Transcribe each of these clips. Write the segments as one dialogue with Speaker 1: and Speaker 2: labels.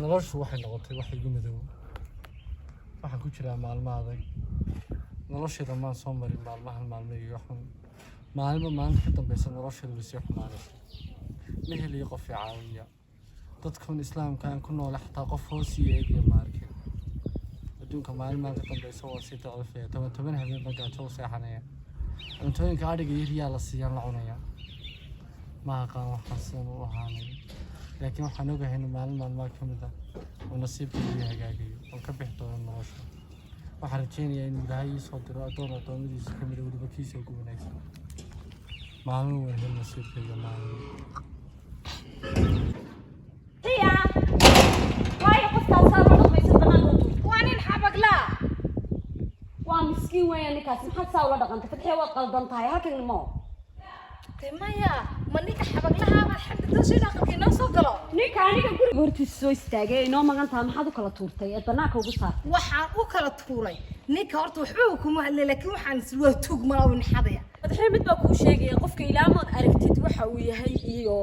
Speaker 1: noloshu waxay noqotay wax igu madow waxaan ku jiraa maalmo adag nolosheeda maan soo marin maalmo iyo xun maalinta ka dambaysa nolosheedu way sii xumaanaysaa ma heliyo qof caawiya dadkan islaamka aan ku nool xataa qof hoos iyo eegaya ma arkin adduunka maalinta ka dambaysa waa sii daciifaya toban habeen baa gaajo u seexanaya cuntooyinka adhiga yar la siiyaan la cunaya ma aqaan waxaan saan u ahaanay laakiin waxaan ogahay in maalmaha ka mid ah oo nasiibkayga hagaagayo oo ka bixi doono nolosha waxaan rajeynayaa in Ilaahay ii soo diro adoomadiisa ka mid ah weliba kiisa ugu wanaagsan maalmo weyn hel nasiibkayga maalmo
Speaker 2: واي قصة صار ما يصير بنانو وانين حبق لا وان مسكين وين نكاس محد ساوي ولا دقنت فتحي وقلبن طاي هاكن المو
Speaker 3: تمايا منيك حبق لها ما حد تشينا قلنا سو غلو
Speaker 2: نيك aniga guriga hortiisa soo istaagay inoo magantaa maxaad u kala tuurtay ee banaanka ugu saartay
Speaker 3: waxaan u kala tuuray ninka horta waxba kuma hadlay laakiin waxaan isla tuug malaw xadaya
Speaker 2: madaxay mid baa ku sheegay qofka ilaamood aragtid waxa uu yahay iyo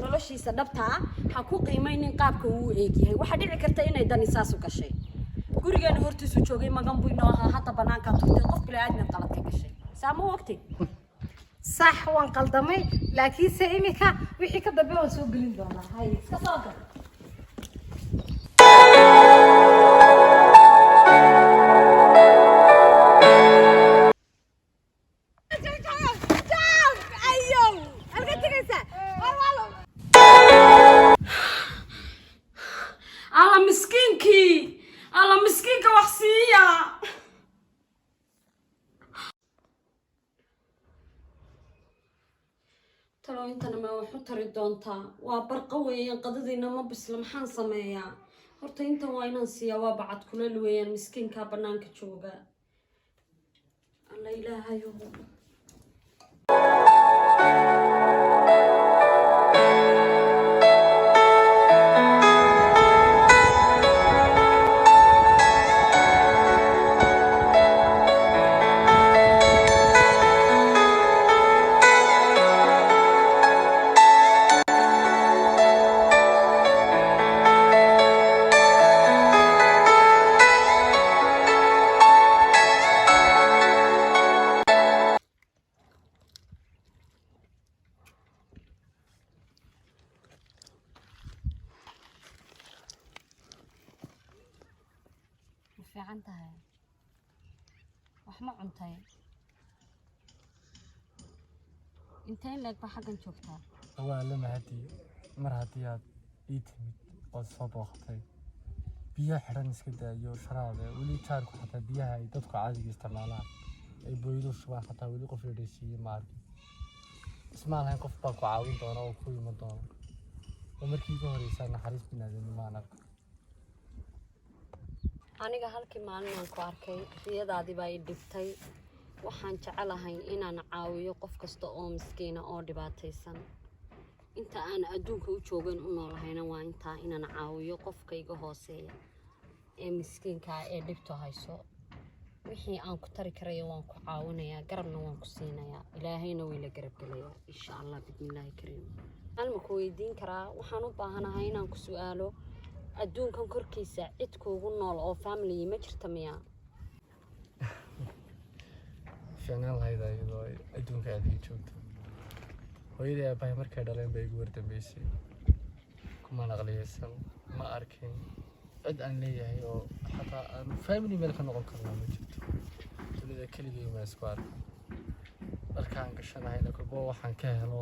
Speaker 2: noloshiisa dhabta ah ha ku qiimaynin qaabka uu eegyahay waxa dhici karta inay dan isaas u gashay gurigan hortiisa joogay magan buu inoo ahaa hata banaanka tuurtay qof bilaadan qalad ka gashay saamo waqti
Speaker 3: صح وان قلدمي لكن سيميكا وحي كدبي وان سو غلين دونا هاي iska soo gal
Speaker 2: alla miskiinka wax siiya talo intana ma wax u tari doontaa waa barqa weeyaan qadadiina ma bisla maxaan sameeyaa horta intan waa inaan siiyaa waa bacad kuleel weeyaan miskiinka banaanka jooga alla ilaahayo fiican tahay wax ma cuntay inteen leeg ba xagan joogtaa
Speaker 1: waa lama hadii mar hadii aad ii timid oo soo booqatay biyo xiran iska daayo sharaade wali taarku xataa biyaha ay dadku caadiga isticmaalaan ay booydo shubaan xataa wali qof yeedhaysiiyay ma arkin ismaalahayn qof baa ku caawin doona oo ku iman doona oo markii ugu horreysay naxariis binaadamnimo aan arko
Speaker 2: aniga halkii maalin aan ku arkay riyadaadii baa i dhibtay waxaan jecelahay inaan caawiyo qof kasta oo miskiina oo dhibaataysan inta aan adduunka u joogan u noolahayna waa intaa inaan caawiyo qofka iga hooseeya ee miskiinka ee dhibto hayso wixii aan ku tari karayo waan ku caawinayaa garabna waan ku siinayaa ilaahayna way la garab gelayaa insha Allah bidnillaahi kariim alma ku weydiin karaa waxaan u baahanahay inaan ku su'aalo adduunkan korkiisa cid kuugu nool oo family ma jirta miya
Speaker 1: fiicnaan lahayd ayadoo adduunka aad ii joogto hooyadii aabbahay markay dhaleen bay igu wardambeysay kuma naqliyeysan ma arkin cid aan leeyahay oo xataa aan family meel ka noqon karnaa ma jirto dunida keligay ma isku arkin dharkaan gashanahayna kolba waxaan ka helo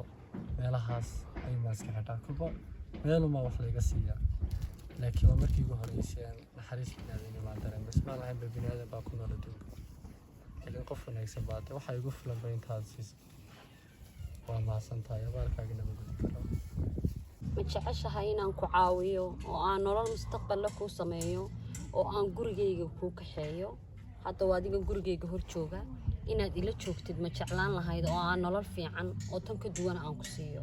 Speaker 1: meelahaas ay maaska xidhaa kolba meeluma wax layga siiyaa laakiin waa markii ugu horeysay aan naxariis biniaadan maan dareen bas maan lahayn ba biniaadan baa ku nool adduunka laakiin qof wanaagsan baa de waxaa igu filan ba intaad siisa waa mahadsantahay abaalkaagina ma gudi karo
Speaker 2: ma jeceshahay inaan ku caawiyo oo aan nolol mustaqbal kuu sameeyo oo aan gurigayga kuu kaxeeyo hadda waa adiga gurigayga hor jooga inaad ila joogtid ma jeclaan lahayd oo aan nolol fiican oo tan ka duwan aan ku siiyo